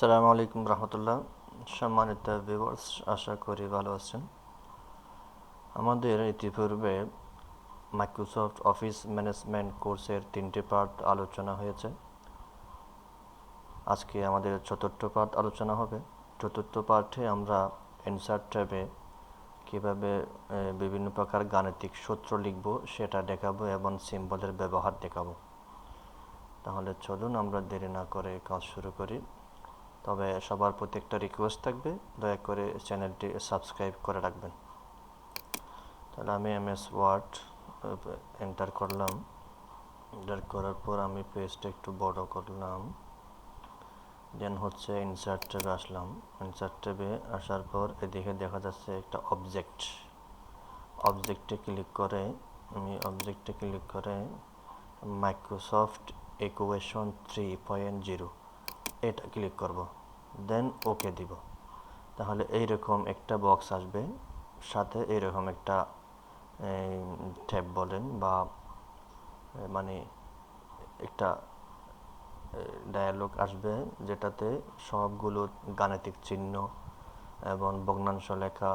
আসসালামু আলাইকুম রহমতুল্লাহ। সম্মানিত ভিউয়ার্স, আশা করি ভালো আছেন। আমাদের ইতিপূর্বে মাইক্রোসফট অফিস ম্যানেজমেন্ট কোর্সের 3টি পার্ট আলোচনা হয়েছে। আজকে আমাদের চতুর্থ পার্ট আলোচনা হবে। চতুর্থ পার্টে আমরা ইনসার্ট ট্যাবে কীভাবে বিভিন্ন প্রকার গাণিতিক সূত্র লিখব সেটা দেখাবো এবং সিম্বলের ব্যবহার দেখাবো। তাহলে চলুন আমরা দেরি না করে কাজ শুরু করি। তবে সবার প্রতি একটা রিকোয়েস্ট থাকবে, দয়া করে চ্যানেলটি সাবস্ক্রাইব করে রাখবেন। তাহলে আমি এমএস ওয়ার্ড এন্টার করলাম। এন্টার করার পর আমি পেজটা একটু বড় করলাম। দেন হচ্ছে ইনসার্ট ট্যাবে আসলাম। ইনসার্ট ট্যাবে আসার পর এদিকে দেখা যাচ্ছে একটা অবজেক্টে ক্লিক করে মাইক্রোসফট ইকুয়েশন 3.0 এটা ক্লিক করব। দেন ওকে দিব। তাহলে এইরকম একটা বক্স আসবে, সাথে এইরকম একটা ট্যাব বলেন বা মানে একটা ডায়ালগ আসবে, যেটাতে সবগুলো গাণিতিক চিহ্ন এবং ভগ্নাংশ লেখা,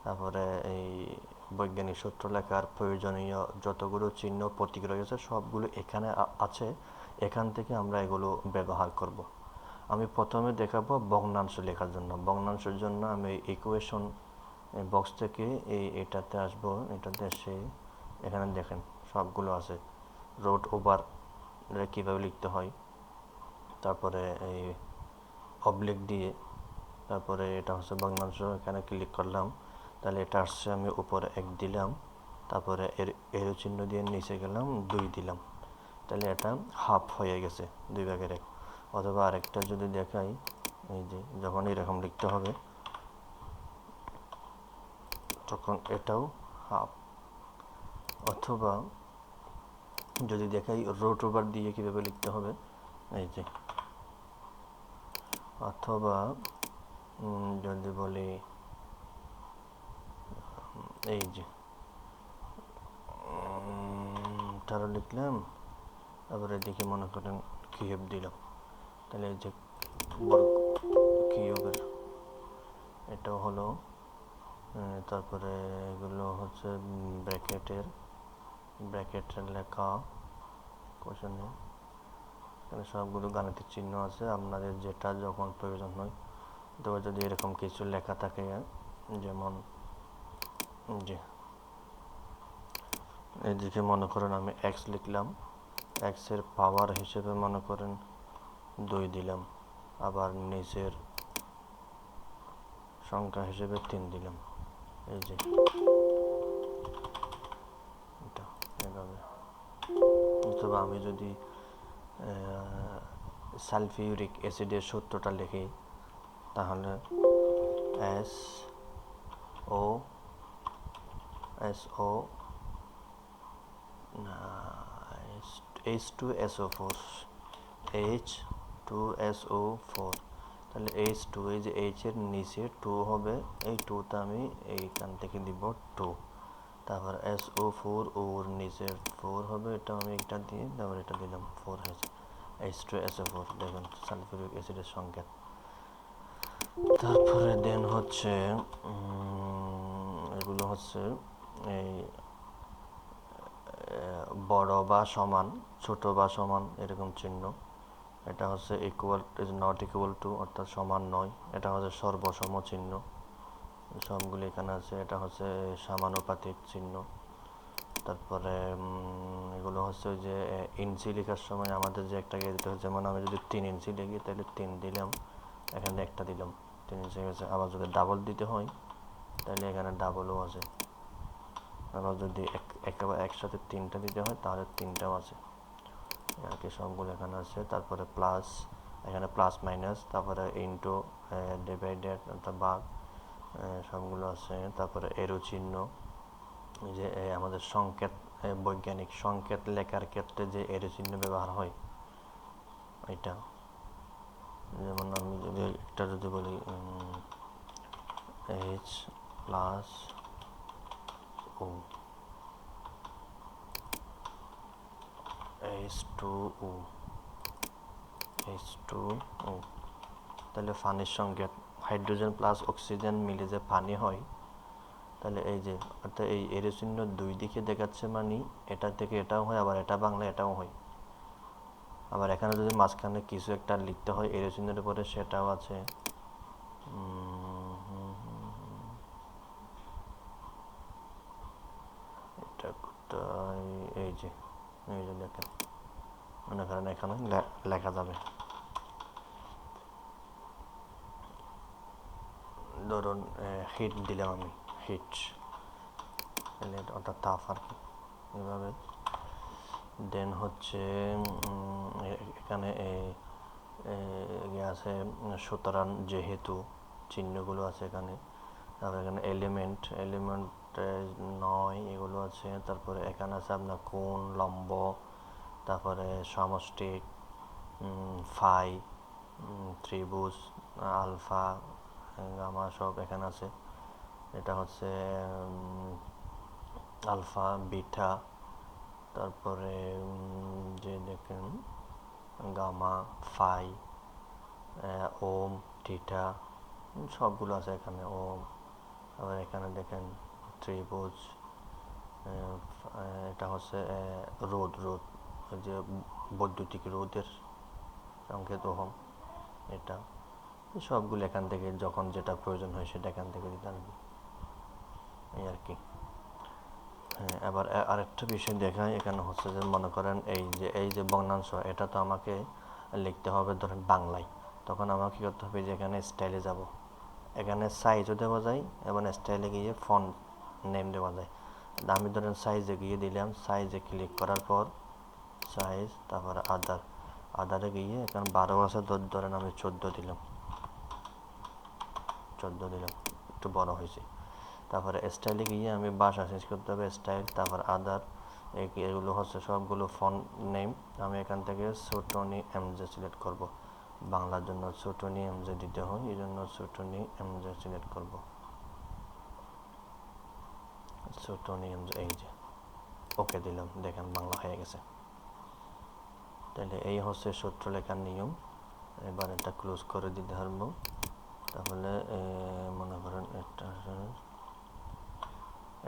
তারপরে এই বৈজ্ঞানিক সূত্র লেখার প্রয়োজনীয় যতগুলো চিহ্ন প্রতীক রয়েছে সবগুলো এখানে আছে। এখান থেকে আমরা এগুলো ব্যবহার করব। আমি প্রথমে দেখাবো ভগ্নাংশ লেখার জন্য। ভগ্নাংশের জন্য আমি ইকুয়েশন বক্স থেকে এটাতে আসবো। এটাতে এসে এখানে দেখেন সবগুলো আছে। রুট ওভার কীভাবে লিখতে হয়, তারপরে এই অবলিক দিয়ে, তারপরে এটা হচ্ছে ভগ্নাংশ। এখানে ক্লিক করলাম, তাহলে এটা আসছে। আমি উপরে 1 দিলাম, তারপরে এর চিহ্ন দিয়ে নিচে গেলাম 2 দিলাম, তাহলে এটা হাফ হয়ে গেছে, 2/1। অথবা আরেকটা যদি দেখাই, এই যে যখন এরকম লিখতে হবে তখন এটাও হাফ। অথবা যদি দেখাই রুট ওভার দিয়ে কীভাবে লিখতে হবে, এই যে। অথবা যদি বলি এই যে 18 লিখলাম, তারপরে এদিকে মনে করেন কিউব দিলাম, তাহলে এই যে বর্গ কিউবের এটাও হলো। তারপরে এগুলো হচ্ছে ব্র্যাকেটের লেখা কোশ্চেনে। এখানে সবগুলো গাণিতিক চিহ্ন আছে, আপনাদের যেটা যখন প্রয়োজন হয়। তো যদি এরকম কিছু লেখা থাকে, যেমন যে এদিকে মনে করেন আমি এক্স লিখলাম, এক্সের পাওয়ার হিসেবে মনে করেন 2 দিলাম, আবার নিচের সংখ্যা হিসেবে 3 দিলাম, এই যে এটা এভাবে। অথবা আমি যদি সালফিউরিক অ্যাসিডের সূত্রটা লিখি, তাহলে H2SO4, তাহলে H2, এই যে H এর নিচে 2 হবে, এই 2টা আমি এইখান থেকে দিব 2। তারপর SO4, ওর নিচে 4 হবে, এটা আমি এটা দিয়ে তারপর এটা দিলাম 4 হয়েছে। H2SO4 দেখুন সালফিউরিক অ্যাসিডের সংকেত। তারপরে দেন হচ্ছে এগুলো হচ্ছে এই বড় বা সমান, ছোট বা সমান এরকম চিহ্ন। এটা হচ্ছে equal is not equal to, অর্থাৎ সমান নয়। এটা হচ্ছে সর্বসম চিহ্ন, সবগুলো এখানে আছে। এটা হচ্ছে সমানুপাতিক চিহ্ন। তারপরে এগুলো হচ্ছে ওই যে ইঞ্চি লেখার সময় আমাদের যে একটা দিতে হয়, যেমন আমি যদি 3 ইঞ্চি লিখি তাহলে 3 দিলাম, এখানে একটা দিলাম, 3 ইঞ্চি গেছে। আবার যদি ডাবল দিতে হয় তাহলে এখানে ডাবলও আছে। আবার যদি একেবারে একসাথে 3টা দিতে হয় তাহলে 3টাও আছে আর কি, সবগুলো এখানে আছে। তারপরে প্লাস, এখানে প্লাস মাইনাস, তারপরে ইনটু, ডিভাইডেড অর্থাৎ ভাগ, সবগুলো আছে। তারপরে এরো চিহ্ন, যে আমাদের সংকেত, বৈজ্ঞানিক সংকেত লেখার ক্ষেত্রে যে এরো চিহ্ন ব্যবহার হয়, এটা। যেমন আমি যদি একটা যদি বলি H প্লাস ও H2O, তাহলে পানির সঙ্গে হাইড্রোজেন প্লাস অক্সিজেন মিলে যে পানি হয়, তাহলে এই যে অর্থাৎ এই এর চিহ্ন দুই দিকে দেখাচ্ছে, মানে এটা থেকে এটাও হয়, আবার এটা বাংলা এটাও হয়। আবার এখানে যদি মাঝখানে কিছু একটা লিখতে হয় এর চিহ্নের উপরে, সেটাও আছে। এটা কোথায়? এই যে দেখেন, মনে করেন এখানে লেখা যাবে, ধরুন হিট দিলাম আমি, হিট অর্থাৎ তাপ আর কি, এভাবে। দেন হচ্ছে এখানে আছে, সুতরাং যেহেতু চিহ্নগুলো আছে এখানে। তারপরে এখানে এলিমেন্ট 9 এগুলো আছে। তারপরে এখানে আছে আপনার কোণ, লম্ব, তারপরে সমষ্টিক, ফাই, ত্রিভুজ, আলফা, গামা সব এখানে আছে। এটা হচ্ছে আলফা, বিটা, তারপরে যে দেখেন গামা, ফাই, ওম, থিটা, সবগুলো আছে এখানে, ওম। আবার এখানে দেখেন ত্রিভুজ, এটা হচ্ছে রোধ, ওই যে বৈদ্যুতিক রোধের সংকেত ওহম, এটা। সবগুলো এখান থেকে যখন যেটা প্রয়োজন হয় সেটা এখান থেকে দিতে পারবি, এই আর কি। হ্যাঁ, এবার আরেকটা বিষয় দেখায়, এখানে হচ্ছে যে মনে করেন এই যে বর্ণাংশ, এটা তো আমাকে লিখতে হবে ধরেন বাংলায়। তখন আমাকে কী করতে হবে, যে এখানে স্টাইলে যাব, এখানে সাইজও দেওয়া যায় এবং স্টাইলে গিয়ে ফন্ট নেম দেওয়া যায়। আমি ধরেন সাইজে গিয়ে দিলাম, সাইজে ক্লিক করার পর সাইজ, তারপরে আদারে গিয়ে এখানে 12 আছে, ধরেন আমি 14 দিলাম, একটু বড় হয়েছে। তারপরে স্টাইলে গিয়ে আমি ভাষা চেঞ্জ করতে হবে, স্টাইল, তারপর আদার, এগুলো হচ্ছে সবগুলো ফন্ট নেম। আমি এখান থেকে ছোটনি এমজে সিলেক্ট করব, বাংলার জন্য ছোটনি এমজে দিতে হয়, এই জন্য ছোটনি এমজে সিলেক্ট করব, ছোটনি এমজে, এই যে ওকে দিলাম, দেখেন বাংলা হয়ে গেছে। তাহলে এই হচ্ছে সূত্র লেখার নিয়ম। এবার এটা ক্লোজ করে দিতে পারবো। তাহলে মনে করেন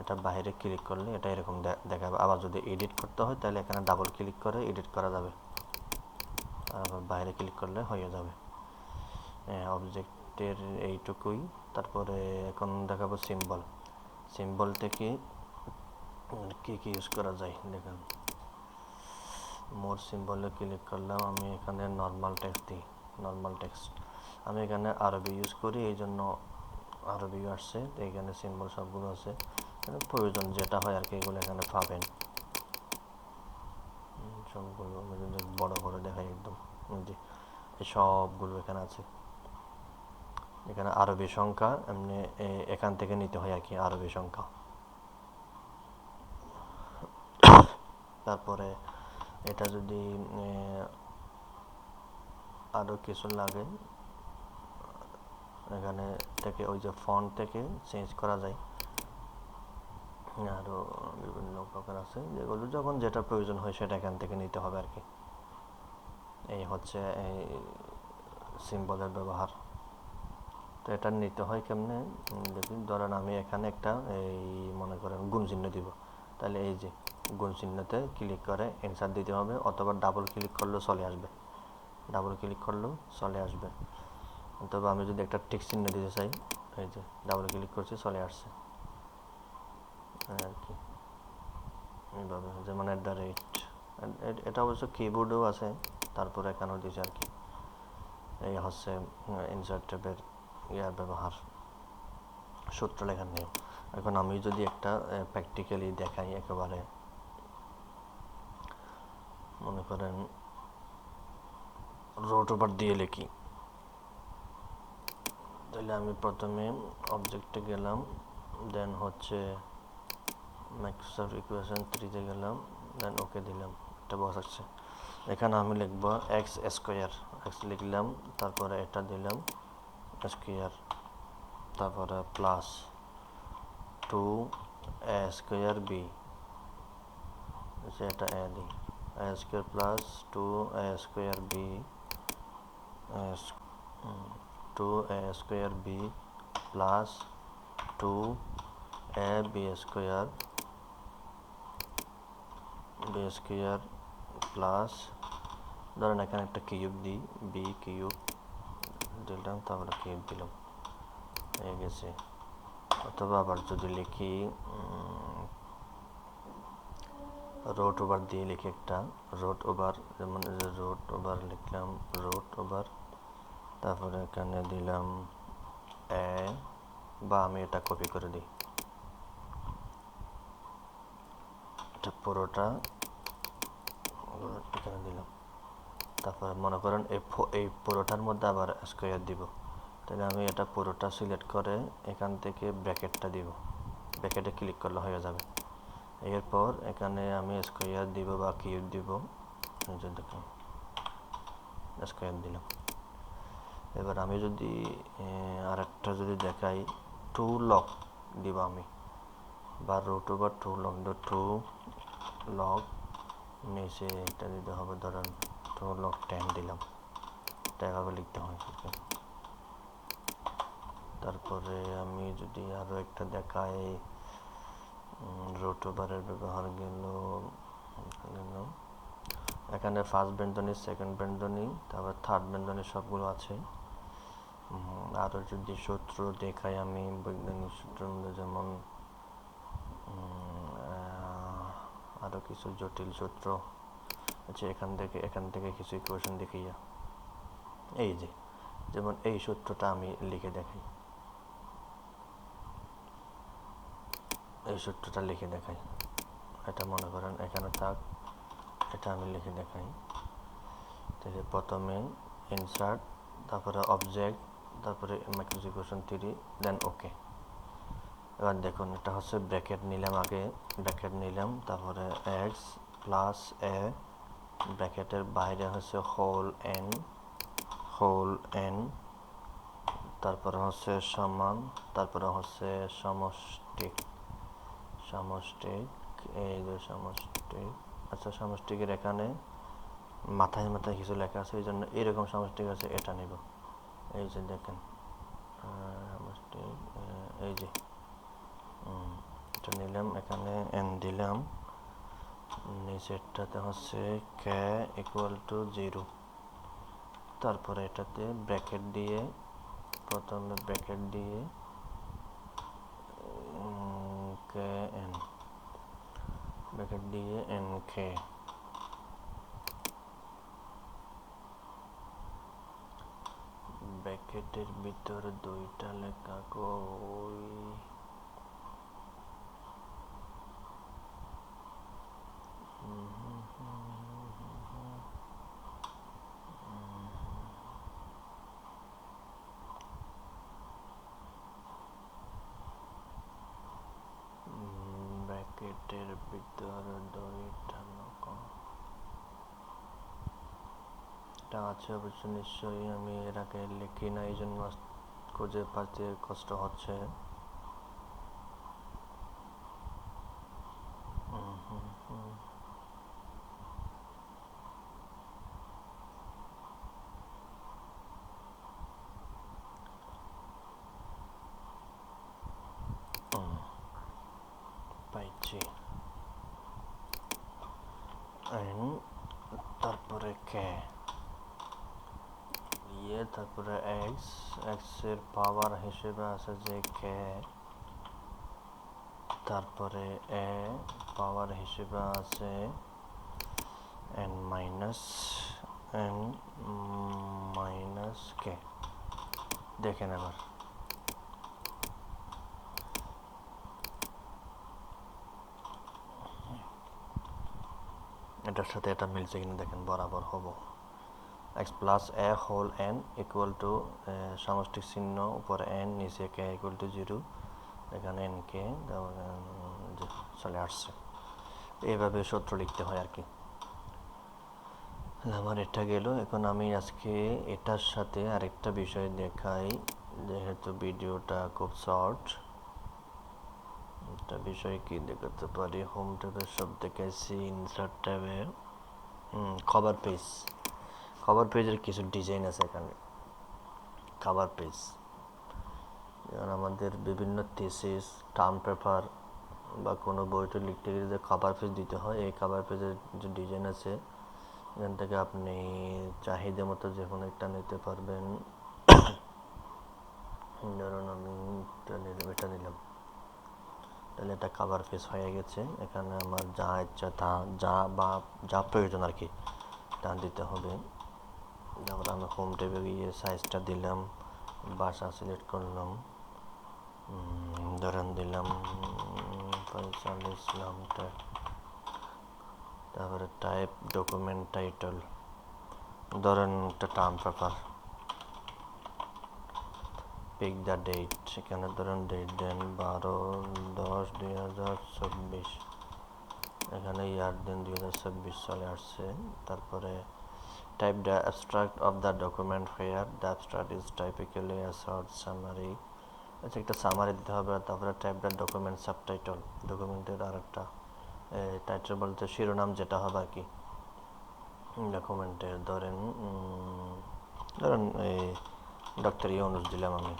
এটা বাইরে ক্লিক করলে এটা এরকম দেখাবে। আবার যদি এডিট করতে হয় তাহলে এখানে ডাবল ক্লিক করে এডিট করা যাবে, আবার বাইরে ক্লিক করলে হয়ে যাবে। অবজেক্টের এইটুকুই। তারপরে এখন দেখাবো সিম্বল থেকে কি ইউজ করা যায় দেখেন। মোর সিম্বলে ক্লিক করলাম, আমি এখানে নর্মাল টেক্সট দিই, নর্মাল টেক্সট। আমি এখানে আরবি ইউজ করি, এই জন্য আরবি আসছে। তো এখানে সিম্বল সবগুলো আছে, প্রয়োজন যেটা হয় আর কি, এগুলো এখানে পাবেন সবগুলো। বড় করে দেখাই একদম, যে সবগুলো এখানে আছে। এখানে আরবি সংখ্যা এমনি এখান থেকে নিতে হয় আর কি, আরবি সংখ্যা। তারপরে এটা যদি আরও কিছু লাগে, এখানে থেকে ওই যে ফন্ট থেকে চেঞ্জ করা যায়। আরও বিভিন্ন প্রকার আছে, যেগুলো যখন যেটা প্রয়োজন হয় সেটা এখান থেকে নিতে হবে আর কি। এই হচ্ছে এই সিম্বলের ব্যবহার। তো এটা নিতে হয় কেমনে দেখি। ধরেন আমি এখানে একটা এই মনে করেন গুণ চিহ্ন দিব, তাহলে এই যে গুণ চিহ্নতে ক্লিক করে অ্যান্সার দিতে হবে, অথবা ডাবল ক্লিক করলেও চলে আসবে, অথবা আমি যদি একটা টিক চিহ্ন দিতে চাই, এই যে ডাবল ক্লিক করছি চলে আসছে আর কি, এইভাবে। যেমন এটা অবশ্য কিবোর্ডেও আছে, তারপরে এখানেও দিয়েছে আর কি। এই হচ্ছে ইনসার্ট ট্যাবের ব্যবহার, সূত্র লেখার নিয়ম। এখন আমি যদি একটা প্র্যাকটিক্যালি দেখাই, একেবারে মনে করেন রোড ওভার দিয়ে লিখি, তাহলে আমি প্রথমে অবজেক্টে গেলাম, দেন হচ্ছে মাইক্রোসফট ইকুয়েশন 3-তে গেলাম, দেন ওকে দিলাম, একটা বক্স আসছে। এখানে আমি লিখব এক্স স্কোয়ার, এক্স লিখলাম, তারপরে এটা দিলাম স্কোয়ার, তারপরে প্লাস 2a স্কোয়ার বি, এটা এ দিই, a square plus 2a square B two A square B plus two A B square plus ধরেন এখানে একটা কিউব দিই, বি কিউব দিলাম, তারপরে কিউব দিলাম, হয়ে গেছে। অথবা আবার যদি লিখি রুট ওভার দিয়ে লিখি একটা রুট ওভার, যেমন রুট ওভার লিখলাম, রুট ওভার, তারপরে এখানে দিলাম এ, বা আমি এটা কপি করে দিই, এটা পুরোটা এখানে দিলাম। তারপরে মনে করেন এই পুরোটার মধ্যে আবার স্কোয়ার দিব, তাহলে আমি এটা পুরোটা সিলেক্ট করে এখান থেকে ব্র্যাকেটটা দিব, ব্র্যাকেটে ক্লিক করলে হয়ে যাবে। এরপর এখানে আমি স্কোয়ার দিব বা কিউব দিব, দেখুন স্কোয়ার দিলাম। এবার আমি যদি আরেকটা যদি দেখাই, টু লক দিব আমি, বা root over two lock, two lock নিচে এটা দিতে হবে, ধরেন টু লক 10 দিলাম, এটা এভাবে লিখতে হয়। তারপরে আমি যদি আরও একটা দেখাই, রুট ওভারের ব্যবহার গেল, এখানে ফার্স্ট ব্যঞ্জনী, সেকেন্ড ব্যঞ্জনী, তারপর থার্ড ব্যঞ্জনী সবগুলো আছে। আরও যদি সূত্র দেখাই আমি, বৈজ্ঞানিক সূত্র যেমন আরও কিছু জটিল সূত্র আছে, এখান থেকে কিছু ইকুয়েশন দেখাইয়া, এই যে যেমন এই সূত্রটা আমি লিখে দেখাই, এই সূত্রটা লিখে দেখাই, এটা মনে করেন এখানে থাক, এটা আমি লিখে দেখাই। তাহলে প্রথমে ইনসার্ট, তারপরে অবজেক্ট, তারপরে ম্যাট্রিক্স ইকুয়েশন 3, দেন ওকে। এবার দেখুন এটা হচ্ছে ব্র্যাকেট নিলাম, আগে ব্র্যাকেট নিলাম, তারপরে এক্স প্লাস এ, ব্র্যাকেটের বাইরে হচ্ছে হোল এন, তারপরে হচ্ছে সমান, তারপরে হচ্ছে সমষ্টিক, এই যে সমষ্টিক। আচ্ছা, সমষ্টিকের এখানে মাথায় মাথায় কিছু লেখা আছে, এই জন্য এরকম সমষ্টিক আছে, এটা নিব। এই যে দেখেন সমষ্টিক, এই যে এটা নিলাম, এখানে এন দিলাম, নিচেরটাতে হচ্ছে কে ইকুয়াল টু 0, তারপরে এটাতে ব্র্যাকেট দিয়ে, প্রথমে ব্র্যাকেট দিয়ে কে এন, ব্র্যাকেট দিয়ে এন কে, ব্র্যাকেটের ভিতরে দুইটা লেখা কই, ব্র্যাকেটের ভিতরে দুইটা লেখা, এটা আছে অবশ্য নিশ্চয়ই, আমি এর আগে লিখি না, এই জন্য খুঁজে পাতে কষ্ট হচ্ছে। পাইছি, তারপরে কে, তারপরে এক্স এর পাওয়ার হিসেবে আছে যে কে, তারপরে এ পাওয়ার হিসেবে আছে এন মাইনাস কে। দেখেন এবার এটার সাথে এটা মিলছে কিনা দেখেন, বরাবর হবো। X plus A whole N equal to সমষ্টিক চিহ্ন, উপরে এন, নিচে কে ইকুয়াল টু 0, এখানে এন কে চলে আসছে। এইভাবে সূত্র লিখতে হয় আর কি। আমার এটা গেল। এখন আমি আজকে এটার সাথে আরেকটা বিষয় দেখাই, যেহেতু ভিডিওটা খুব শর্ট। একটা বিষয় কি দেখাতে পারি, হোম ট্যাবে সব দেখাইছি, ইনসার্ট ট্যাবে খবর পেজের কিছু ডিজাইন আছে এখানে, কভার পেজ। যেমন আমাদের বিভিন্ন থিসিস, টার্ম পেপার বা কোনো বইটা লিখতে গেলে যে কভার পেজ দিতে হয়, এই কভার পেজের যে ডিজাইন আছে এখান থেকে আপনি চাহিদা মতো যে কোনো একটা নিতে পারবেন। ধরুন আমি এটা নিলাম, তাহলে এটা কভার পেজ হয়ে গেছে। এখানে আমার যা ইচ্ছা তা যা প্রয়োজন আর কি তা দিতে হবে। তারপর আমি হোম ট্যাবে গিয়ে সাইজটা দিলাম, ভাষা সিলেক্ট করলাম, ধরেন দিলাম ফয়সাল ইসলাম ট্যাগ, তারপরে টাইপ ডকুমেন্ট টাইটেল, ধরেন একটা term paper, pick the date, সেখানে ধরেন ডেট দেন 12/10/2024, এখানে ইয়ার দেন 2026 সালে আসছে। তারপরে type the abstract of the document here, the abstract is typically a short summary, আচ্ছা একটা সামারি দিতে হবে। তারপরে টাইপ দ্য ডকুমেন্ট সাবটাইটেল, ডকুমেন্টের আর একটা টাইটেল বলতে শিরোনাম যেটা হবে আর কি ডকুমেন্টের। ধরেন এই ডক্টর ইউনুস দিলাম আমি,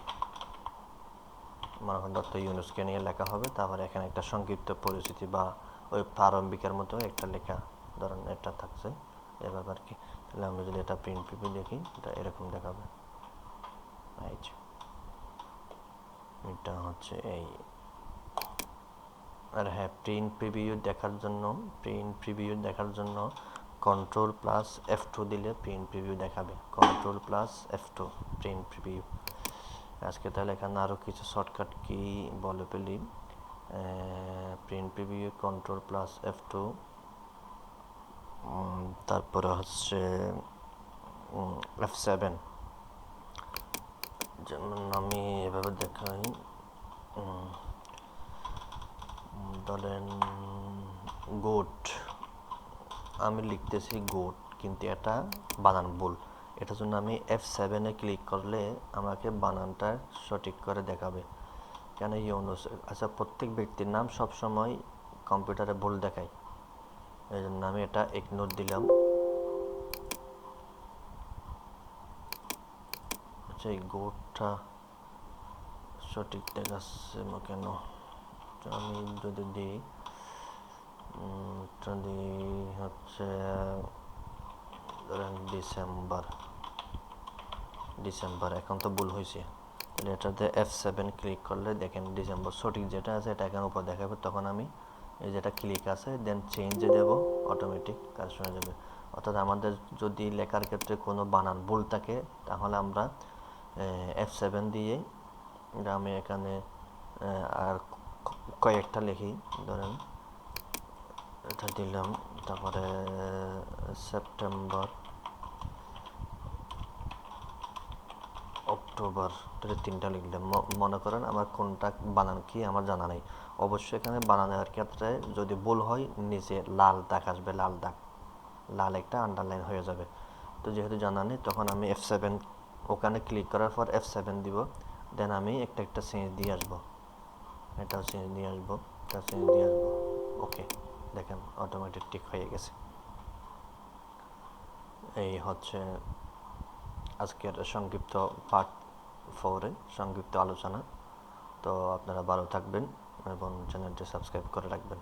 মনে করেন ডক্টর ইউনুসকে নিয়ে লেখা হবে। তারপরে এখানে একটা সংক্ষিপ্ত পরিচিতি বা ওই প্রারম্ভিকের মতো একটা লেখা, ধরেন এটা থাকছে এভাবে আর কি। তাহলে আমি যদি এটা প্রিন্ট প্রিভিউ দেখি, এটা এরকম দেখাবে। এটা হচ্ছে এই, আর হ্যাঁ প্রিন্ট প্রিভিউ দেখার জন্য Ctrl+F2 দিলে প্রিন্ট প্রিভিউ দেখাবে। Ctrl+F2 print preview. আজকে তাহলে এখানে আরও কিছু শর্টকাট কি বলে ফেলি। প্রিন্ট প্রিভিউ Ctrl+F2, তারপরে হচ্ছে F7। যেমন আমি এভাবে দেখাই, ধরেন গোট, আমি লিখতেছি গোট কিন্তু এটা বানান ভুল, এটার জন্য আমি F7-এ ক্লিক করলে আমাকে বানানটা সঠিক করে দেখাবে। কেন ইউনুস, আচ্ছা প্রত্যেক ব্যক্তির নাম সবসময় কম্পিউটারে ভুল দেখায়, এই জন্য আমি এটা ইগনোর দিলাম। আচ্ছা এই গোটটা সঠিক দেখাচ্ছে কেন, আমি যদি দিই হচ্ছে ধরেন ডিসেম্বর, এখন তো ভুল হয়েছে। তাহলে এটাতে F7 ক্লিক করলে দেখেন ডিসেম্বর সঠিক যেটা আছে এটা এখানে উপর দেখাবে। তখন আমি এই যেটা ক্লিক আছে দেন চেঞ্জে দেব, অটোমেটিক কাজ হয়ে যাবে। অর্থাৎ আমাদের যদি লেখার ক্ষেত্রে কোনো বানান ভুল থাকে তাহলে আমরা F7 দিয়ে, আমি এখানে আর কয়েকটা লিখি, ধরেন এটা দিলাম, তারপরে সেপ্টেম্বর, অক্টোবর, এটা 3টা লিখলাম। মনে করেন আমার কোনটা বানান কি আমার জানা নেই, অবশ্যই এখানে বানানোর ক্ষেত্রে যদি ভুল হয় নিচে লাল দাগ আসবে, লাল একটা আন্ডারলাইন হয়ে যাবে। তো যেহেতু জানা নেই তখন আমি F7 ওখানে ক্লিক করার পর F7 দিব, দেন আমি একটা চেঞ্জ দিয়ে আসবো, এটাও চেঞ্জ দিয়ে আসবো, এটা চেঞ্জ দিয়ে আসবো। ওকে, দেখেন অটোমেটিক ঠিক হয়ে গেছে। এই হচ্ছে আজকের সংক্ষিপ্ত পার্ট 4-এ সংক্ষিপ্ত আলোচনা। তো আপনারা ভালো থাকবেন এবং চ্যানেলটি সাবস্ক্রাইব করে রাখবেন।